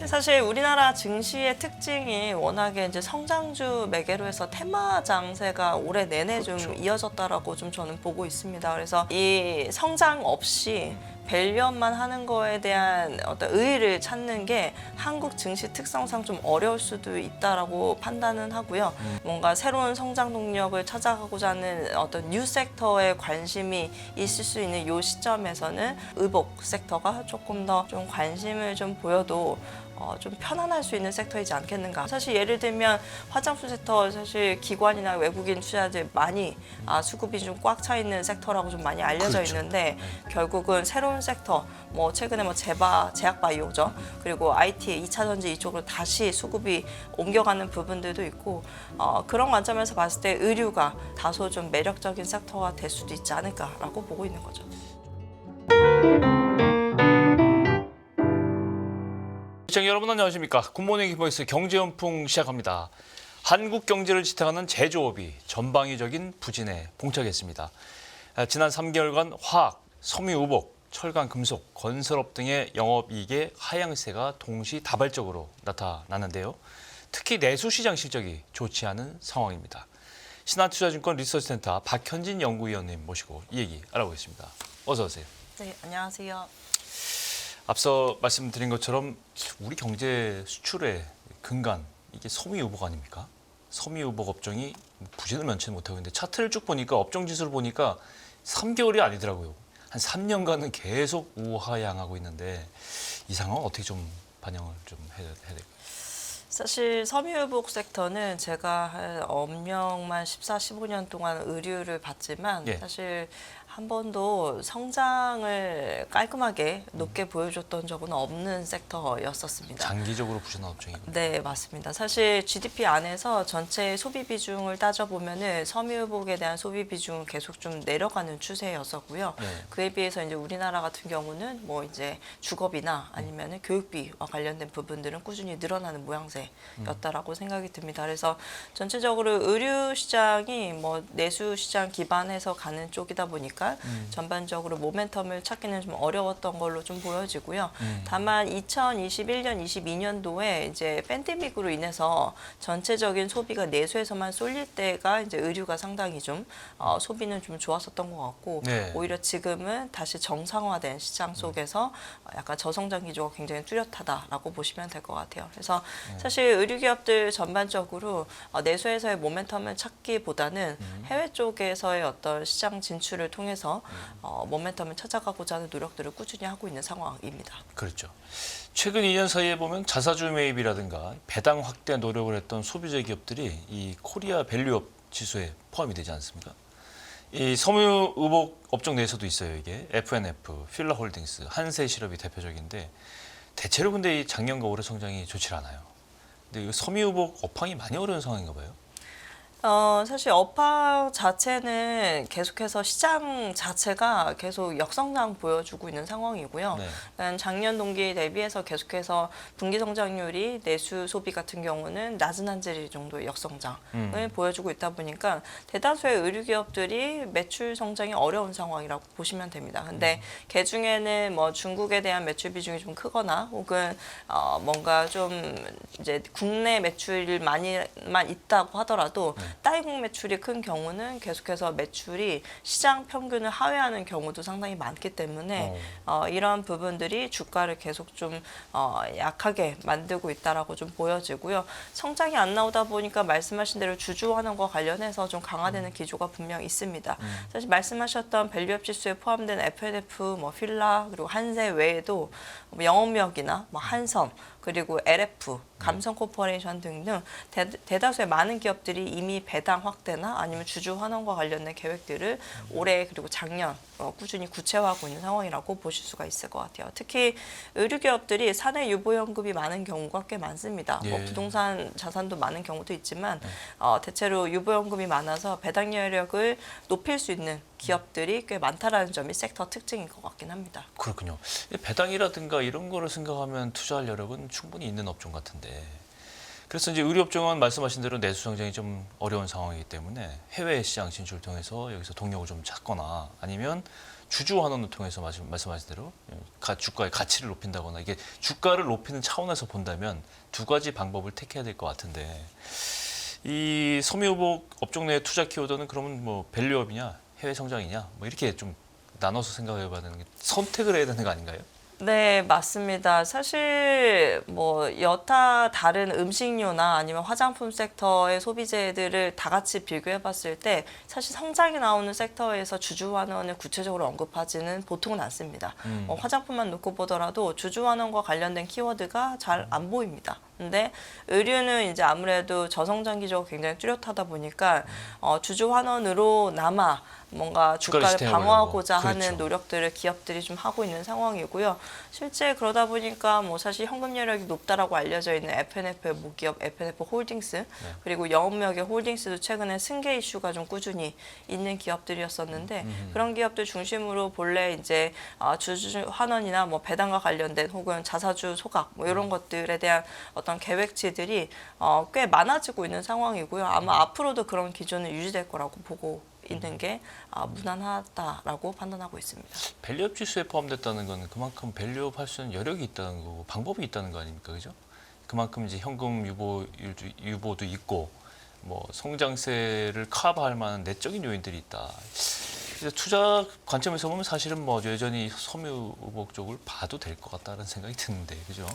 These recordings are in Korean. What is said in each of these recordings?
사실 우리나라 증시의 특징이 워낙에 이제 성장주 매개로 해서 테마 장세가 올해 내내 좀 이어졌다라고 좀 저는 보고 있습니다. 그래서 이 성장 없이 밸류업만 하는 거에 대한 어떤 의의를 찾는 게 한국 증시 특성상 좀 어려울 수도 있다라고 판단은 하고요. 뭔가 새로운 성장 동력을 찾아가고자 하는 어떤 뉴 섹터에 관심이 있을 수 있는 이 시점에서는 의복 섹터가 조금 더 좀 관심을 좀 보여도 좀 편안할 수 있는 섹터이지 않겠는가. 사실 예를 들면 화장품 섹터 사실 기관이나 외국인 투자들 많이 수급이 좀 꽉 차 있는 섹터라고 좀 많이 알려져 있는데 결국은 새로운 섹터 뭐 최근에 뭐 제약 바이오죠. 그리고 IT, 2차 전지 이쪽으로 다시 수급이 옮겨가는 부분들도 있고 그런 관점에서 봤을 때 의류가 다소 좀 매력적인 섹터가 될 수도 있지 않을까라고 보고 있는 거죠. 시청자 여러분 안녕하십니까. 굿모닝 히보이스 경제연풍 시작합니다. 한국 경제를 지탱하는 제조업이 전방위적인 부진에 봉착했습니다. 지난 3개월간 화학, 섬유의복, 철강, 금속, 건설업 등의 영업이익의 하향세가 동시다발적으로 나타났는데요. 특히 내수시장 실적이 좋지 않은 상황입니다. 신한투자증권 리서치센터 박현진 연구위원님 모시고 이 얘기 알아보겠습니다. 어서 오세요. 네, 안녕하세요. 앞서 말씀드린 것처럼 우리 경제 수출의 근간 이게 섬유유복 아닙니까? 섬유유복 업종이 부진을 면치 못하고 있는데 차트를 쭉 보니까 업종 지수를 보니까 3개월이 아니더라고요. 한 3년간은 계속 우하향하고 있는데 이 상황 어떻게 좀 반영을 좀 해야 될까요? 사실 섬유유복 섹터는 제가 한 업력만 14, 15년 동안 의류를 봤지만 사실 한 번도 성장을 깔끔하게 높게 보여줬던 적은 없는 섹터였었습니다. 장기적으로 부진한 업종이군요. 네, 맞습니다. 사실 GDP 안에서 전체 소비 비중을 따져보면은 섬유유복에 대한 소비 비중은 계속 좀 내려가는 추세였었고요. 그에 비해서 이제 우리나라 같은 경우는 뭐 이제 주거비나 아니면은 교육비와 관련된 부분들은 꾸준히 늘어나는 모양새였다라고 생각이 듭니다. 그래서 전체적으로 의류 시장이 뭐 내수 시장 기반해서 가는 쪽이다 보니까 전반적으로 모멘텀을 찾기는 좀 어려웠던 걸로 좀 보여지고요. 다만 2021년, 22년도에 이제 팬데믹으로 인해서 전체적인 소비가 내수에서만 쏠릴 때가 이제 의류가 상당히 좀 소비는 좀 좋았었던 것 같고 오히려 지금은 다시 정상화된 시장 속에서 약간 저성장 기조가 굉장히 뚜렷하다라고 보시면 될 것 같아요. 그래서 사실 의류 기업들 전반적으로 내수에서의 모멘텀을 찾기보다는 해외 쪽에서의 어떤 시장 진출을 통해서 모멘텀을 찾아가고자 하는 노력들을 꾸준히 하고 있는 상황입니다. 그렇죠. 최근 2년 사이에 보면 자사주 매입이라든가 배당 확대 노력을 했던 소비재 기업들이 이 코리아 밸류업 지수에 포함이 되지 않습니까? 이 섬유의복 업종 내에서도 있어요. 이게 F&F, 필라홀딩스, 한세실업이 대표적인데 대체로 근데 이 작년과 올해 성장이 좋지 않아요. 근데 이 섬유의복 업황이 많이 어려운 상황인가 봐요. 사실 업황 자체는 계속해서 시장 자체가 계속 역성장 보여주고 있는 상황이고요. 그러니까 작년 동기 대비해서 계속해서 분기 성장률이 내수 소비 같은 경우는 낮은 한 자리 정도의 역성장을 보여주고 있다 보니까 대다수의 의류 기업들이 매출 성장이 어려운 상황이라고 보시면 됩니다. 근데 그 중에는 뭐 중국에 대한 매출 비중이 좀 크거나 혹은 뭔가 좀 이제 국내 매출만이만 있다고 하더라도 따이국 매출이 큰 경우는 계속해서 매출이 시장 평균을 하회하는 경우도 상당히 많기 때문에 이런 부분들이 주가를 계속 좀 약하게 만들고 있다라고 좀 보여지고요. 성장이 안 나오다 보니까 말씀하신 대로 주주 환원과 관련해서 좀 강화되는 기조가 분명 있습니다. 사실 말씀하셨던 밸류업 지수에 포함된 F&F, 뭐 필라 그리고 한세 외에도 뭐 영업력이나 뭐 한섬 그리고 LF, 감성 코퍼레이션 등등 대다수의 많은 기업들이 이미 배당 확대나 아니면 주주 환원과 관련된 계획들을 올해 그리고 작년 꾸준히 구체화하고 있는 상황이라고 보실 수가 있을 것 같아요. 특히 의류 기업들이 사내 유보연금이 많은 경우가 꽤 많습니다. 뭐 부동산 자산도 많은 경우도 있지만 대체로 유보연금이 많아서 배당 여력을 높일 수 있는 기업들이 꽤 많다라는 점이 섹터 특징인 것 같긴 합니다. 그렇군요. 배당이라든가 이런 거를 생각하면 투자할 여력은 충분히 있는 업종 같은데 그래서 이제 의료업종은 말씀하신 대로 내수 성장이 좀 어려운 상황이기 때문에 해외 시장 진출을 통해서 여기서 동력을 좀 찾거나 아니면 주주 환원을 통해서 말씀하신 대로 주가의 가치를 높인다거나 이게 주가를 높이는 차원에서 본다면 두 가지 방법을 택해야 될 것 같은데 이 섬유유복 업종 내 투자 키워드는 그러면 뭐 밸류업이냐 해외 성장이냐 뭐 이렇게 좀 나눠서 생각해봐야 되는 게 선택을 해야 되는 거 아닌가요? 네, 맞습니다. 사실 뭐 여타 다른 음식료나 아니면 화장품 섹터의 소비재들을 다 같이 비교해 봤을 때 사실 성장이 나오는 섹터에서 주주 환원을 구체적으로 언급하지는 보통은 않습니다. 화장품만 놓고 보더라도 주주 환원과 관련된 키워드가 잘 안 보입니다. 근데 의류는 이제 아무래도 저성장 기조가 굉장히 뚜렷하다 보니까 주주 환원으로나마 뭔가 주가를 방어하고자 하는 그렇죠. 노력들을 기업들이 좀 하고 있는 상황이고요. 실제 그러다 보니까 뭐 사실 현금 여력이 높다라고 알려져 있는 FNF의 모기업 FNF 홀딩스 그리고 영업력의 홀딩스도 최근에 승계 이슈가 좀 꾸준히 있는 기업들이었었는데 그런 기업들 중심으로 본래 이제 주주 환원이나 뭐 배당과 관련된 혹은 자사주 소각 뭐 이런 것들에 대한 어떤 계획치들이 꽤 많아지고 있는 상황이고요. 아마 앞으로도 그런 기조는 유지될 거라고 보고 있는 게 무난하다라고 판단하고 있습니다. 밸류업 지수에 포함됐다는 건 그만큼 밸류업 할 수 있는 여력이 있다는 거고 방법이 있다는 거 아닙니까, 그죠? 그만큼 이제 현금 유보도 있고 뭐 성장세를 커버할 만한 내적인 요인들이 있다. 그래서 투자 관점에서 보면 사실은 뭐 여전히 섬유유복 쪽을 봐도 될 것 같다는 생각이 드는데, 그죠?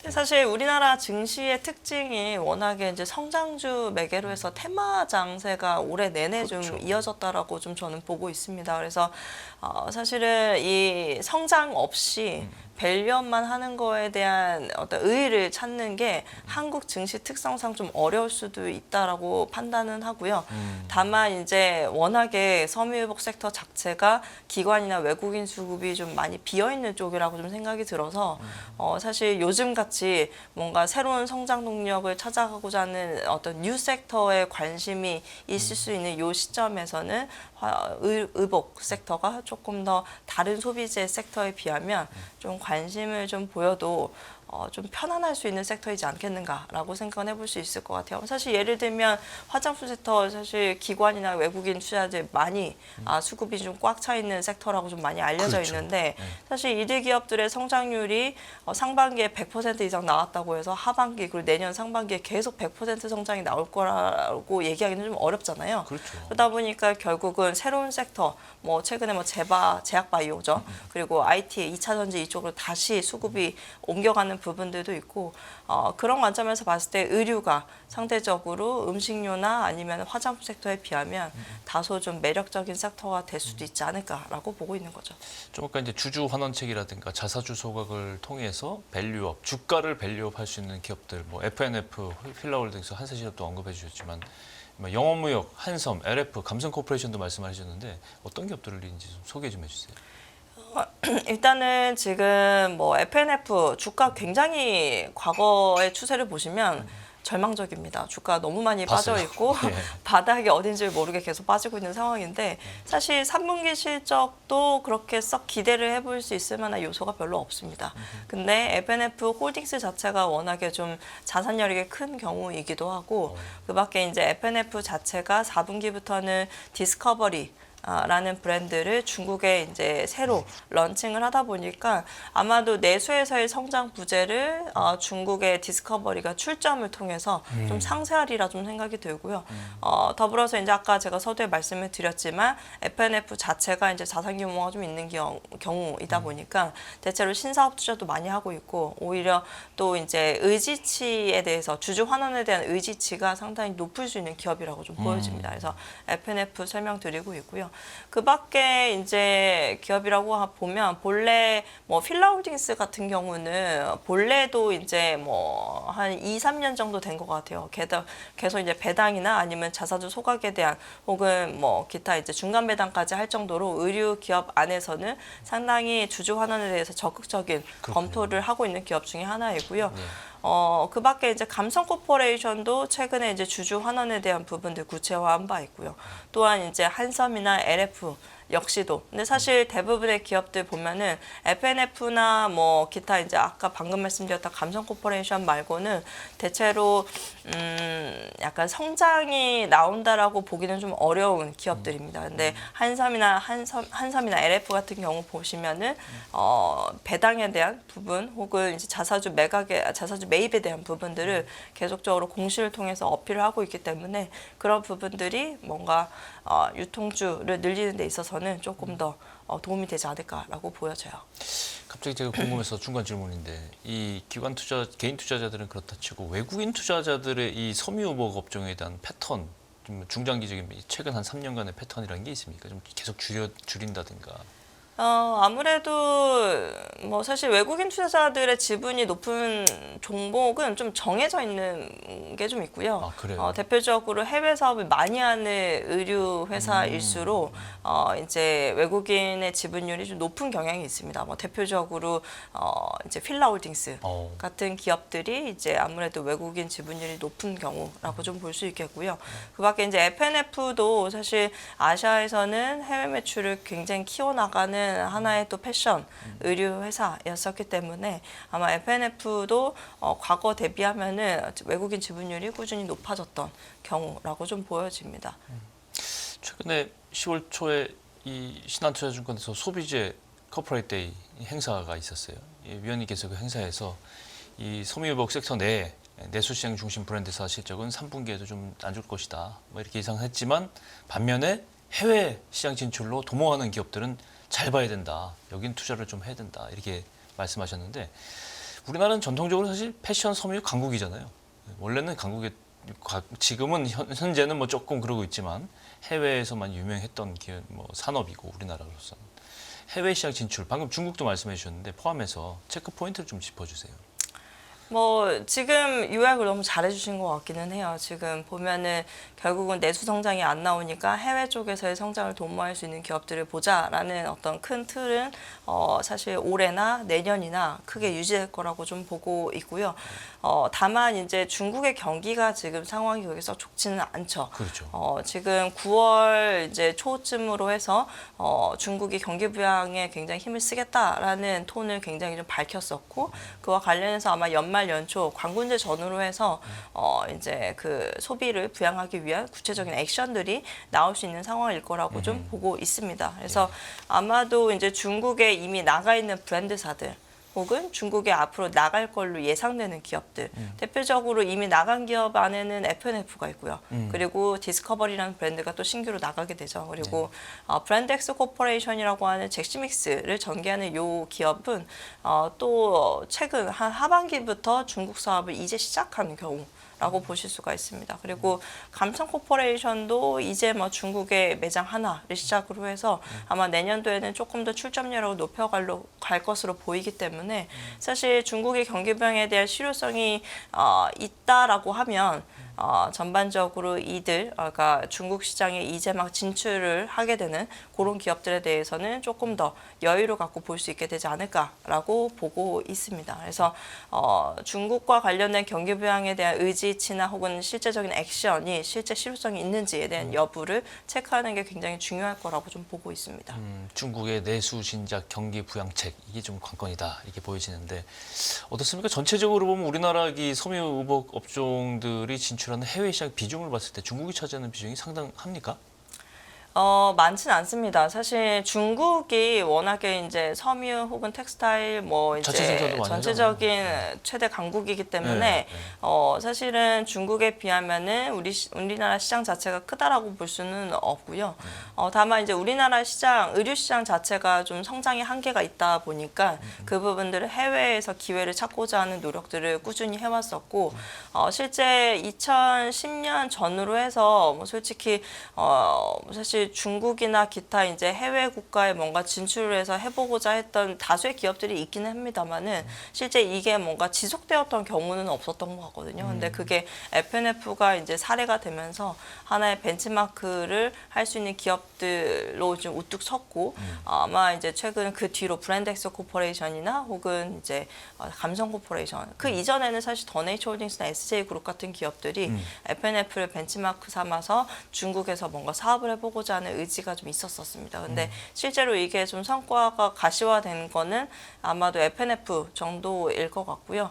사실 우리나라 증시의 특징이 워낙에 이제 성장주 매개로 해서 테마 장세가 올해 내내 그렇죠. 좀 이어졌다라고 좀 저는 보고 있습니다. 그래서 사실은 이 성장 없이 밸류업만 하는 거에 대한 어떤 의의를 찾는 게 한국 증시 특성상 좀 어려울 수도 있다라고 판단은 하고요. 다만 이제 워낙에 섬유유복 섹터 자체가 기관이나 외국인 수급이 좀 많이 비어 있는 쪽이라고 좀 생각이 들어서 사실 요즘 같이 뭔가 새로운 성장 동력을 찾아가고자 하는 어떤 뉴 섹터에 관심이 있을 수 있는 이 시점에서는 의복 섹터가 조금 더 다른 소비재 섹터에 비하면 좀 관심을 좀 보여도 좀 편안할 수 있는 섹터이지 않겠는가라고 생각을 해볼 수 있을 것 같아요. 사실 예를 들면 화장품 섹터 사실 기관이나 외국인 투자들 많이 수급이 좀 꽉 차 있는 섹터라고 좀 많이 알려져 그렇죠. 있는데 사실 이들 기업들의 성장률이 상반기에 100% 이상 나왔다고 해서 하반기 그리고 내년 상반기에 계속 100% 성장이 나올 거라고 얘기하기는 좀 어렵잖아요. 그렇죠. 그러다 보니까 결국은 새로운 섹터, 뭐 최근에 뭐 제약바이오죠. 그리고 IT, 2차 전지 이쪽으로 다시 수급이 옮겨가는 부분들도 있고 그런 관점에서 봤을 때 의류가 상대적으로 음식료나 아니면 화장품 섹터에 비하면 다소 좀 매력적인 섹터가 될 수도 있지 않을까라고 보고 있는 거죠. 좀 아까 이제 주주 환원책이라든가 자사주 소각을 통해서 밸류업, 주가를 밸류업 할 수 있는 기업들, 뭐 FNF, 힐라홀딩스, 한세시럽도 언급해 주셨지만 뭐 영업무역, 한섬, LF, 감성코퍼레이션도 말씀하셨는데 어떤 기업들인지 좀 소개 좀 해주세요. 일단은 지금 뭐 FNF 주가 굉장히 과거의 추세를 보시면 절망적입니다. 주가 너무 많이 봤어요. 빠져 있고 예. 바닥이 어딘지 모르게 계속 빠지고 있는 상황인데 사실 3분기 실적도 그렇게 썩 기대를 해볼 수 있을 만한 요소가 별로 없습니다. 근데 FNF 홀딩스 자체가 워낙에 좀 자산 여력이 큰 경우이기도 하고 그밖에 이제 FNF 자체가 4분기부터는 디스커버리 라는 브랜드를 중국에 이제 새로 런칭을 하다 보니까 아마도 내수에서의 성장 부재를 중국의 디스커버리가 출점을 통해서 좀 상쇄하리라 좀 생각이 들고요. 더불어서 이제 아까 제가 서두에 말씀을 드렸지만 FNF 자체가 이제 자산 규모가 좀 있는 경우이다 보니까 대체로 신사업 투자도 많이 하고 있고 오히려 또 이제 의지치에 대해서 주주 환원에 대한 의지치가 상당히 높을 수 있는 기업이라고 좀 보여집니다. 그래서 FNF 설명드리고 있고요. 그 밖에 이제 기업이라고 보면 본래 뭐 필라홀딩스 같은 경우는 본래도 이제 뭐 한 2, 3년 정도 된 것 같아요. 계속 이제 배당이나 아니면 자사주 소각에 대한 혹은 뭐 기타 이제 중간 배당까지 할 정도로 의류 기업 안에서는 상당히 주주 환원에 대해서 적극적인 검토를 하고 있는 기업 중에 하나이고요. 그 밖에 이제 감성코퍼레이션도 최근에 이제 주주 환원에 대한 부분들 구체화한 바 있고요. 또한 이제 한섬이나 LF 역시도. 근데 사실 대부분의 기업들 보면은 FNF나 뭐 기타 이제 아까 방금 말씀드렸던 감성 코퍼레이션 말고는 대체로 약간 성장이 나온다라고 보기는 좀 어려운 기업들입니다. 근데 한삼이나 LF 같은 경우 보시면은 배당에 대한 부분 혹은 이제 자사주 매입에 대한 부분들을 계속적으로 공시를 통해서 어필을 하고 있기 때문에 그런 부분들이 뭔가 유통주를 늘리는 데 있어서는 조금 더 도움이 되지 않을까라고 보여져요. 갑자기 제가 궁금해서 중간 질문인데 이 기관 투자 개인 투자자들은 그렇다 치고 외국인 투자자들의 이 섬유유복 업종에 대한 패턴 좀 중장기적인 최근 한 3년간의 패턴이라는 게 있습니까? 좀 계속 줄인다든가. 아무래도 뭐 사실 외국인 투자자들의 지분이 높은 종목은 좀 정해져 있는 게 좀 있고요. 아, 그래요? 대표적으로 해외 사업을 많이 하는 의류 회사일수록 이제 외국인의 지분율이 좀 높은 경향이 있습니다. 뭐 대표적으로 이제 필라홀딩스 같은 기업들이 이제 아무래도 외국인 지분율이 높은 경우라고 좀 볼 수 있겠고요. 그밖에 이제 FNF도 사실 아시아에서는 해외 매출을 굉장히 키워나가는 하나의 또 패션 의류 회사였었기 때문에 아마 FNF도 과거 대비하면은 외국인 지분율이 꾸준히 높아졌던 경우라고 좀 보여집니다. 최근에 10월 초에 이 신한투자증권에서 소비재 커퍼레이트 데이 행사가 있었어요. 위원님께서 그 행사에서 이 섬유유복 섹터 내에 내수시장 중심 브랜드사 실적은 3분기에도 좀 안 좋을 것이다. 뭐 이렇게 예상했지만 반면에 해외 시장 진출로 도모하는 기업들은 잘 봐야 된다. 여긴 투자를 좀 해야 된다. 이렇게 말씀하셨는데 우리나라는 전통적으로 사실 패션 섬유 강국이잖아요. 원래는 강국에 지금은 현재는 뭐 조금 그러고 있지만 해외에서만 유명했던 기업, 뭐 산업이고 우리나라로서는 해외 시장 진출 방금 중국도 말씀해 주셨는데 포함해서 체크 포인트를 좀 짚어주세요. 뭐 지금 요약을 너무 잘해주신 것 같기는 해요. 지금 보면은 결국은 내수 성장이 안 나오니까 해외 쪽에서의 성장을 도모할 수 있는 기업들을 보자라는 어떤 큰 틀은 사실 올해나 내년이나 크게 유지될 거라고 좀 보고 있고요. 다만 이제 중국의 경기가 지금 상황이 여기서 좋지는 않죠. 그렇죠. 지금 9월 이제 초쯤으로 해서 중국이 경기 부양에 굉장히 힘을 쓰겠다라는 톤을 굉장히 좀 밝혔었고 그와 관련해서 아마 연말 연초 관군제 전후로 해서 이제 그 소비를 부양하기 위한 구체적인 액션들이 나올 수 있는 상황일 거라고 좀 보고 있습니다. 그래서 아마도 이제 중국에 이미 나가 있는 브랜드사들 혹은 중국에 앞으로 나갈 걸로 예상되는 기업들 대표적으로 이미 나간 기업 안에는 FNF가 있고요. 그리고 디스커버리라는 브랜드가 또 신규로 나가게 되죠. 그리고 브랜드엑스 코퍼레이션이라고 하는 잭스믹스를 전개하는 이 기업은 또 최근 한 하반기부터 중국 사업을 이제 시작하는 경우 라고 보실 수가 있습니다. 그리고 감성 코퍼레이션도 이제 뭐 중국의 매장 하나를 시작으로 해서 아마 내년도에는 조금 더 출점률을 높여갈 것으로 보이기 때문에 사실 중국의 경기 부양에 대한 실효성이 있다라고 하면 전반적으로 그러니까 중국 시장에 이제 막 진출을 하게 되는 그런 기업들에 대해서는 조금 더 여유를 갖고 볼 수 있게 되지 않을까라고 보고 있습니다. 그래서 중국과 관련된 경기 부양에 대한 의지치나 혹은 실제적인 액션이 실제 실효성이 있는지에 대한 여부를 체크하는 게 굉장히 중요할 거라고 좀 보고 있습니다. 중국의 내수 진작 경기 부양책 이게 좀 관건이다 이렇게 보여지는데 어떻습니까? 전체적으로 보면 우리나라 이 섬유유복 업종들이 진출하는 해외 시장 비중을 봤을 때 중국이 차지하는 비중이 상당합니까? 많지는 않습니다. 사실 중국이 워낙에 이제 섬유 혹은 텍스타일 뭐 이제 전체적인 최대 강국이기 때문에 사실은 중국에 비하면은 우리나라 시장 자체가 크다라고 볼 수는 없고요. 다만 이제 우리나라 시장 의류 시장 자체가 좀 성장의 한계가 있다 보니까 그 부분들을 해외에서 기회를 찾고자 하는 노력들을 꾸준히 해왔었고 실제 2010년 전후로 해서 뭐 솔직히 사실 중국이나 기타 이제 해외 국가에 뭔가 진출을 해서 해보고자 했던 다수의 기업들이 있기는 합니다만은 실제 이게 뭔가 지속되었던 경우는 없었던 것 같거든요. 근데 그게 FNF가 이제 사례가 되면서 하나의 벤치마크를 할 수 있는 기업들로 좀 우뚝 섰고 아마 이제 최근 그 뒤로 브랜드엑스 코퍼레이션이나 혹은 이제 감성 코퍼레이션 그 이전에는 사실 더네이처홀딩스나 SJ 그룹 같은 기업들이 FNF를 벤치마크 삼아서 중국에서 뭔가 사업을 해보고자 해보자 하는 의지가 좀 있었습니다. 근데 실제로 이게 좀 성과가 가시화된 거는 아마도 FNF 정도일 것 같고요.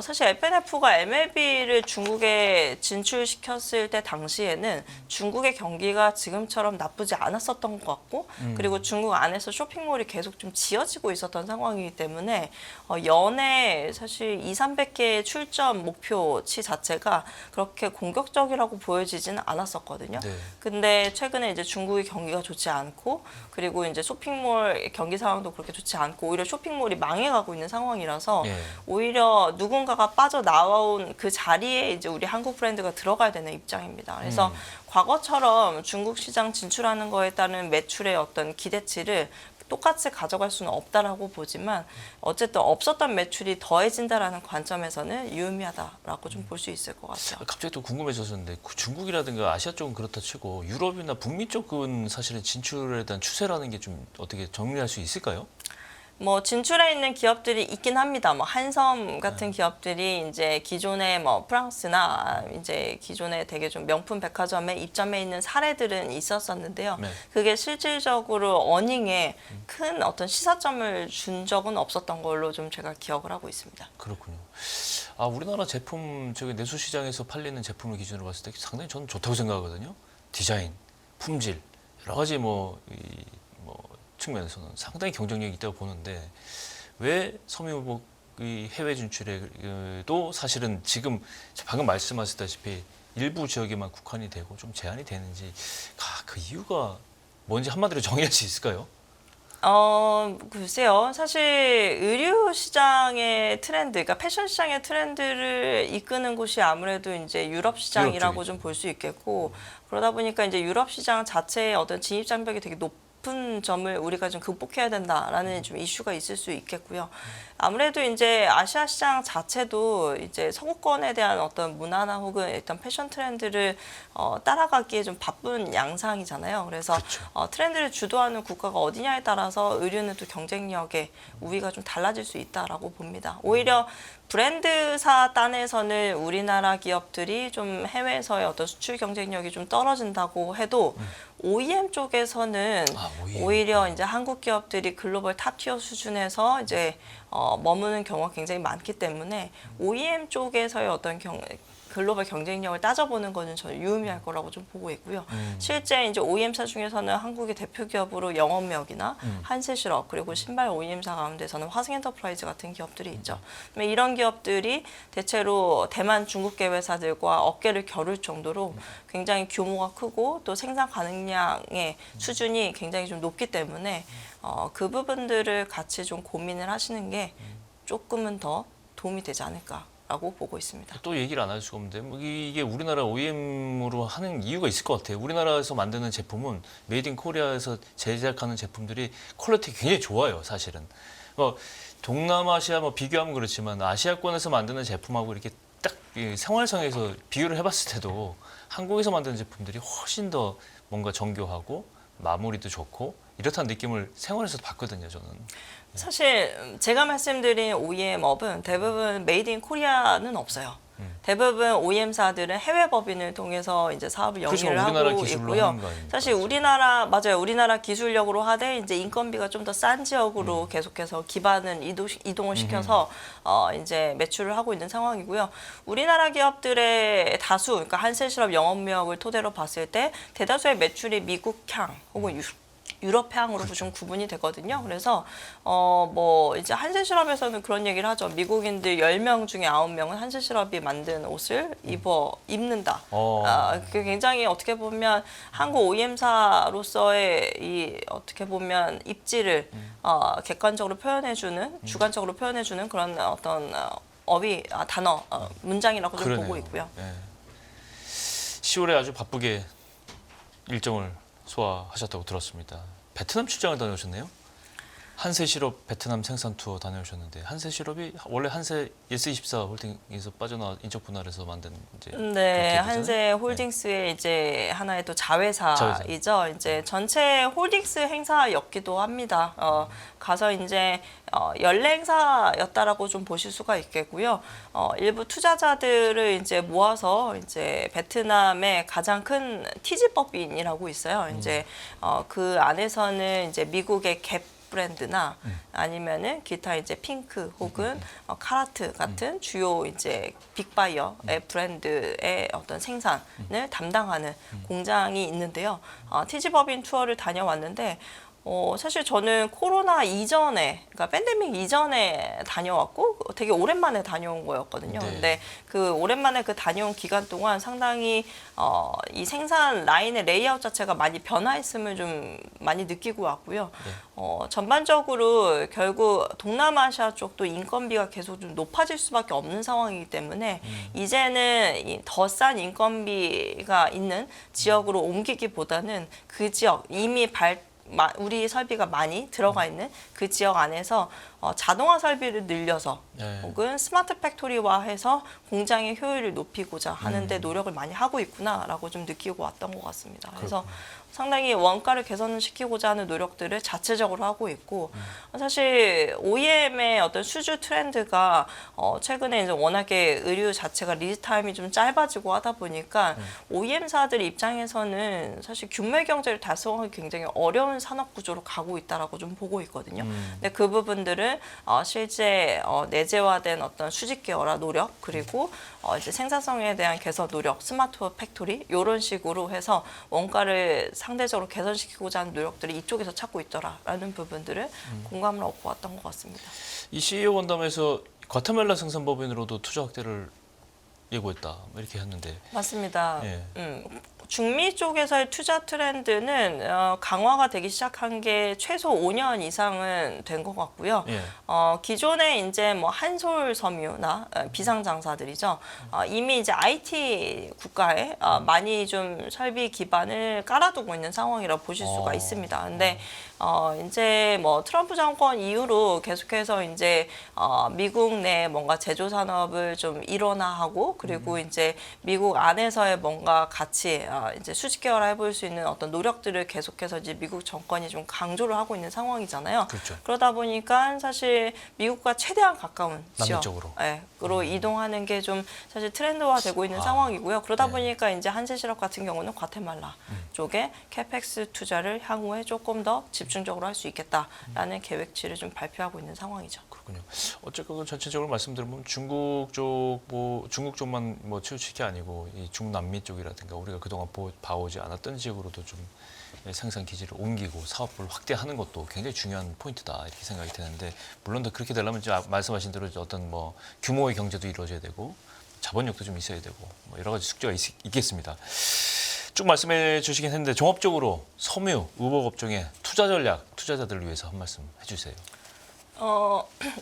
사실 FNF가 MLB를 중국에 진출시켰을 때 당시에는 중국의 경기가 지금처럼 나쁘지 않았었던 것 같고, 그리고 중국 안에서 쇼핑몰이 계속 좀 지어지고 있었던 상황이기 때문에 연에 사실 200~300개의 출전 목표치 자체가 그렇게 공격적이라고 보여지지는 않았었거든요. 네. 근데 최근에 이제 중국의 경기가 좋지 않고, 그리고 이제 쇼핑몰 경기 상황도 그렇게 좋지 않고, 오히려 쇼핑몰이 망해가고 있는 상황이라서 예. 오히려 누군가가 빠져나온 그 자리에 이제 우리 한국 브랜드가 들어가야 되는 입장입니다. 그래서 과거처럼 중국 시장 진출하는 거에 따른 매출의 어떤 기대치를 똑같이 가져갈 수는 없다라고 보지만, 어쨌든 없었던 매출이 더해진다라는 관점에서는 유의미하다라고 좀 볼 수 있을 것 같아요. 갑자기 또 궁금해졌는데 중국이라든가 아시아 쪽은 그렇다 치고 유럽이나 북미 쪽은 사실은 진출에 대한 추세라는 게 좀 어떻게 정리할 수 있을까요? 뭐 진출해 있는 기업들이 있긴 합니다. 뭐 한섬 같은 기업들이 이제 기존의 뭐 프랑스나 이제 기존에 되게 좀 명품 백화점에 입점해 있는 사례들은 있었었는데요. 네. 그게 실질적으로 어닝에 큰 어떤 시사점을 준 적은 없었던 걸로 좀 제가 기억을 하고 있습니다. 그렇군요. 아, 우리나라 제품 저기 내수 시장에서 팔리는 제품을 기준으로 봤을 때 상당히 저는 좋다고 생각하거든요. 디자인, 품질 여러 가지 뭐 측면에서는 상당히 경쟁력이 있다고 보는데, 왜 섬유유복의 해외 진출에도 사실은 지금 방금 말씀하셨다시피 일부 지역에만 국한이 되고 좀 제한이 되는지, 그 이유가 뭔지 한마디로 정의할 수 있을까요? 글쎄요. 사실 의류 시장의 트렌드, 그러니까 패션 시장의 트렌드를 이끄는 곳이 아무래도 이제 유럽 시장이라고 좀 볼 수 있겠고, 그러다 보니까 이제 유럽 시장 자체의 어떤 진입 장벽이 되게 높은 점을 우리가 좀 극복해야 된다라는 좀 이슈가 있을 수 있겠고요. 아무래도 이제 아시아 시장 자체도 이제 서구권에 대한 어떤 문화나 혹은 일단 패션 트렌드를 따라가기에 좀 바쁜 양상이잖아요. 그래서 트렌드를 주도하는 국가가 어디냐에 따라서 의류는 또 경쟁력의 우위가 좀 달라질 수 있다라고 봅니다. 오히려 브랜드사 딴에서는 우리나라 기업들이 좀 해외에서의 어떤 수출 경쟁력이 좀 떨어진다고 해도 OEM 쪽에서는 OEM. 오히려 이제 한국 기업들이 글로벌 탑티어 수준에서 이제 머무는 경우가 굉장히 많기 때문에 OEM 쪽에서의 어떤 글로벌 경쟁력을 따져보는 것은 저는 유의미할 거라고 좀 보고 있고요. 실제 이제 OEM사 중에서는 한국의 대표 기업으로 영업력이나 한세실업, 그리고 신발 OEM사 가운데서는 화승엔터프라이즈 같은 기업들이 있죠. 이런 기업들이 대체로 대만 중국계 회사들과 어깨를 겨룰 정도로 굉장히 규모가 크고 또 생산 가능량의 수준이 굉장히 좀 높기 때문에 그 부분들을 같이 좀 고민을 하시는 게 조금은 더 도움이 되지 않을까. 라고 보고 있습니다. 또 얘기를 안 할 수가 없는데 이게 우리나라 OEM으로 하는 이유가 있을 것 같아요. 우리나라에서 만드는 제품은 메이드 인 코리아에서 제작하는 제품들이 퀄리티 굉장히 좋아요, 사실은. 동남아시아 비교하면 그렇지만 아시아권에서 만드는 제품하고 이렇게 딱 생활상에서 비교를 해봤을 때도 한국에서 만드는 제품들이 훨씬 더 뭔가 정교하고 마무리도 좋고 이렇다는 느낌을 생활에서도 받거든요, 저는. 사실 제가 말씀드린 OEM업은 대부분 메이드 인 코리아는 없어요. 대부분 OEM사들은 해외 법인을 통해서 이제 사업을 영위를 하고 있고요. 사실 우리나라 기술력으로 하되 이제 인건비가 좀 더 싼 지역으로 계속해서 기반을 이동을 시켜서 이제 매출을 하고 있는 상황이고요. 우리나라 기업들의 다수, 그러니까 한세실업 영업력을 토대로 봤을 때 대다수의 매출이 미국향 혹은 유럽향으로 좀 구분이 되거든요. 그래서 이제 한세실업에서는 그런 얘기를 하죠. 미국인들 10명 중에 9명은 한세실업이 만든 옷을 입는다. 그게 굉장히 어떻게 보면 한국 OEM사로서의 이 어떻게 보면 입지를 객관적으로 표현해주는, 주관적으로 표현해주는 그런 어떤 단어, 문장이라고 좀 보고 있고요. 네. 10월에 아주 바쁘게 일정을 소화하셨다고 들었습니다. 베트남 출장을 다녀오셨네요? 한세실업 베트남 생산 투어 다녀오셨는데 한세실업이 원래 한세 S24 홀딩에서 빠져나와 인적 분할해서 만든 이제 네, 그렇게 한세 홀딩스의 이제 하나의 또 자회사이죠. 이제 전체 홀딩스 행사였기도 합니다. 가서 이제 연례 행사였다라고 좀 보실 수가 있겠고요. 일부 투자자들을 이제 모아서 이제 베트남의 가장 큰 티즈법인이라고 있어요. 이제 그 안에서는 이제 미국의 갭 브랜드나 아니면은 기타 이제 핑크 혹은 카라트 같은 주요 이제 빅바이어의 브랜드의 어떤 생산을 담당하는 공장이 있는데요. 티즈법인 투어를 다녀왔는데 사실 저는 코로나 이전에, 그러니까 팬데믹 이전에 다녀왔고 되게 오랜만에 다녀온 거였거든요. 네. 근데 그 오랜만에 그 다녀온 기간 동안 상당히 이 생산 라인의 레이아웃 자체가 많이 변화했음을 좀 많이 느끼고 왔고요. 네. 전반적으로 결국 동남아시아 쪽도 인건비가 계속 좀 높아질 수밖에 없는 상황이기 때문에 이제는 더 싼 인건비가 있는 지역으로 옮기기보다는 그 지역 이미 우리 설비가 많이 들어가 있는 그 지역 안에서 자동화 설비를 늘려서 네. 혹은 스마트 팩토리화해서 공장의 효율을 높이고자 하는데 노력을 많이 하고 있구나라고 좀 느끼고 왔던 것 같습니다. 그래서 상당히 원가를 개선시키고자 하는 노력들을 자체적으로 하고 있고 사실 OEM의 어떤 수주 트렌드가 최근에 이제 워낙에 의류 자체가 리드 타임이 좀 짧아지고 하다 보니까 OEM사들 입장에서는 사실 균물 경제를 달성하기 굉장히 어려운 산업 구조로 가고 있다라고 좀 보고 있거든요. 근데 그 부분들은 실제 내재화된 어떤 수직 계열화 노력 그리고 이제 생산성에 대한 개선 노력, 스마트 팩토리 이런 식으로 해서 원가를 상대적으로 개선시키고자 하는 노력들이 이쪽에서 찾고 있더라라는 부분들을 공감을 얻고 왔던 것 같습니다. 이 CEO 원담에서 과테말라 생산법인으로도 투자 확대를 예고했다 이렇게 했는데 맞습니다. 예. 중미 쪽에서의 투자 트렌드는 강화가 되기 시작한 게 최소 5년 이상은 된 것 같고요. 예. 기존에 이제 뭐 한솔 섬유나 비상 장사들이죠. 이미 이제 IT 국가에 많이 좀 설비 기반을 깔아두고 있는 상황이라고 보실 수가 있습니다. 근데 이제 뭐 트럼프 정권 이후로 계속해서 이제 미국 내 뭔가 제조 산업을 좀 일원화하고 그리고 이제 미국 안에서의 뭔가 같이 이제 수직 계열화 해볼 수 있는 어떤 노력들을 계속해서 이제 미국 정권이 좀 강조를 하고 있는 상황이잖아요. 그렇죠. 그러다 보니까 사실 미국과 최대한 가까운 지역, 남쪽으로. 으로 이동하는 게 좀 사실 트렌드화되고 있는 상황이고요. 그러다 네. 보니까 이제 한세실업 같은 경우는 과테말라 쪽에 캐펙스 투자를 향후에 조금 더 집중적으로 할 수 있겠다라는 계획치를 좀 발표하고 있는 상황이죠. 그렇군요. 어쨌건 전체적으로 말씀드리면 중국 쪽만 뭐 치우칠 게 아니고 이 중남미 쪽이라든가 우리가 그동안 봐오지 않았던 지역으로도 좀 생산 기지를 옮기고 사업을 확대하는 것도 굉장히 중요한 포인트다 이렇게 생각이 드는데 물론 더 그렇게 되려면 이제 말씀하신 대로 어떤 뭐 규모의 경제도 이루어져야 되고 자본력도 좀 있어야 되고 뭐 여러 가지 숙제가 있겠습니다. 쭉 말씀해 주시긴 했는데 종합적으로 섬유, 의복 업종의 투자 전략, 투자자들을 위해서 한 말씀 해주세요.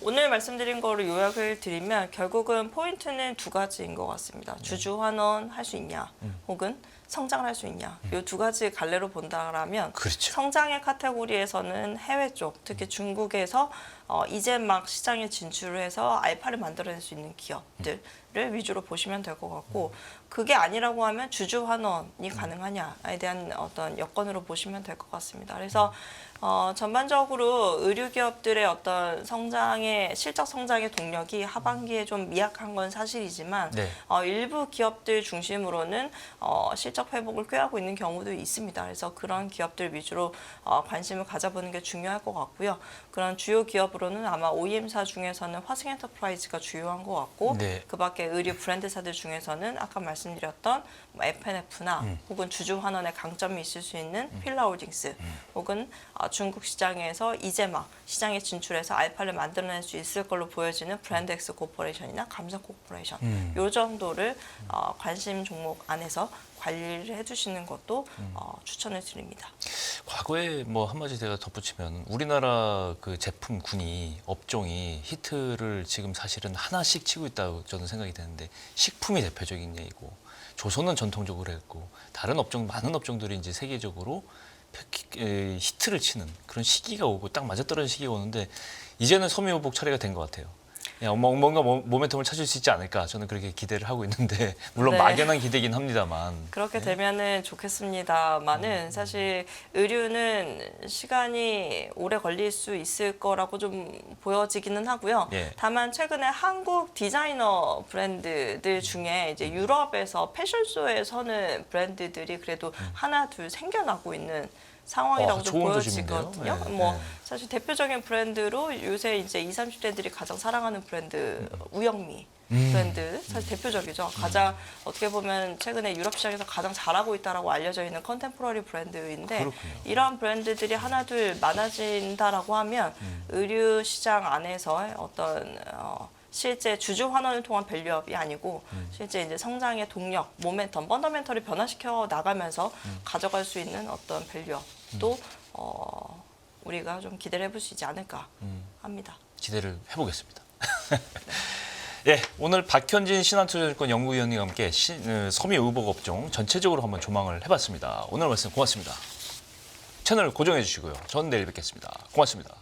오늘 말씀드린 거를 요약을 드리면 결국은 포인트는 두 가지인 것 같습니다. 주주 환원 할 수 있냐, 혹은 성장을 할 수 있냐. 이 두 가지 갈래로 본다라면 그렇죠. 성장의 카테고리에서는 해외 쪽, 특히 중국에서 이제 막 시장에 진출을 해서 알파를 만들어낼 수 있는 기업들을 위주로 보시면 될 것 같고 그게 아니라고 하면 주주 환원이 가능하냐에 대한 어떤 여건으로 보시면 될 것 같습니다. 그래서 전반적으로 의류 기업들의 어떤 실적 성장의 동력이 하반기에 좀 미약한 건 사실이지만 네. 일부 기업들 중심으로는 실적 회복을 꾀하고 있는 경우도 있습니다. 그래서 그런 기업들 위주로 관심을 가져보는 게 중요할 것 같고요. 그런 주요 기업으로는 아마 OEM사 중에서는 화승 엔터프라이즈가 주요한 것 같고 네. 그밖에 의류 브랜드사들 중에서는 아까 말씀드렸던 FNF나 혹은 주주 환원의 강점이 있을 수 있는 필라홀딩스 혹은 중국 시장에서 이제 막 시장에 진출해서 알파를 만들어낼 수 있을 걸로 보여지는 브랜드엑스 코퍼레이션이나 감성 코퍼레이션 요 정도를 관심 종목 안에서 관리를 해주시는 것도 추천을 드립니다. 과거에 뭐 한마디 제가 덧붙이면 우리나라 그 제품군이 업종이 히트를 지금 사실은 하나씩 치고 있다고 저는 생각이 되는데 식품이 대표적인 예이고 조선은 전통적으로 했고 다른 업종 많은 업종들이 이제 세계적으로 히트를 치는 그런 시기가 오고 딱 맞아떨어진 시기가 오는데 이제는 소미오복 차례가 된 것 같아요. 뭔가 모멘텀을 찾을 수 있지 않을까 저는 그렇게 기대를 하고 있는데 물론 네. 막연한 기대긴 합니다만 그렇게 되면은 좋겠습니다만은 사실 의류는 시간이 오래 걸릴 수 있을 거라고 좀 보여지기는 하고요. 예. 다만 최근에 한국 디자이너 브랜드들 중에 이제 유럽에서 패션쇼에 서는 브랜드들이 그래도 하나 둘 생겨나고 있는 상황이라고 좀 좋은 보여지거든요. 소식인데요. 네, 뭐 네. 사실 대표적인 브랜드로 요새 이제 20, 30대들이 가장 사랑하는 브랜드 우영미 브랜드 사실 대표적이죠. 가장 어떻게 보면 최근에 유럽 시장에서 가장 잘하고 있다라고 알려져 있는 컨템포러리 브랜드인데 그렇군요. 이런 브랜드들이 하나둘 많아진다라고 하면 의류 시장 안에서 어떤 실제 주주 환원을 통한 밸류업이 아니고 실제 이제 성장의 동력, 모멘텀, 펀더멘털을 변화시켜 나가면서 가져갈 수 있는 어떤 밸류업도 우리가 좀 기대를 해볼 수 있지 않을까 합니다. 기대를 해보겠습니다. 예, 오늘 박현진 신한투자증권 연구위원님과 함께 소미의복 업종 전체적으로 한번 조망을 해봤습니다. 오늘 말씀 고맙습니다. 채널 고정해 주시고요. 전 내일 뵙겠습니다. 고맙습니다.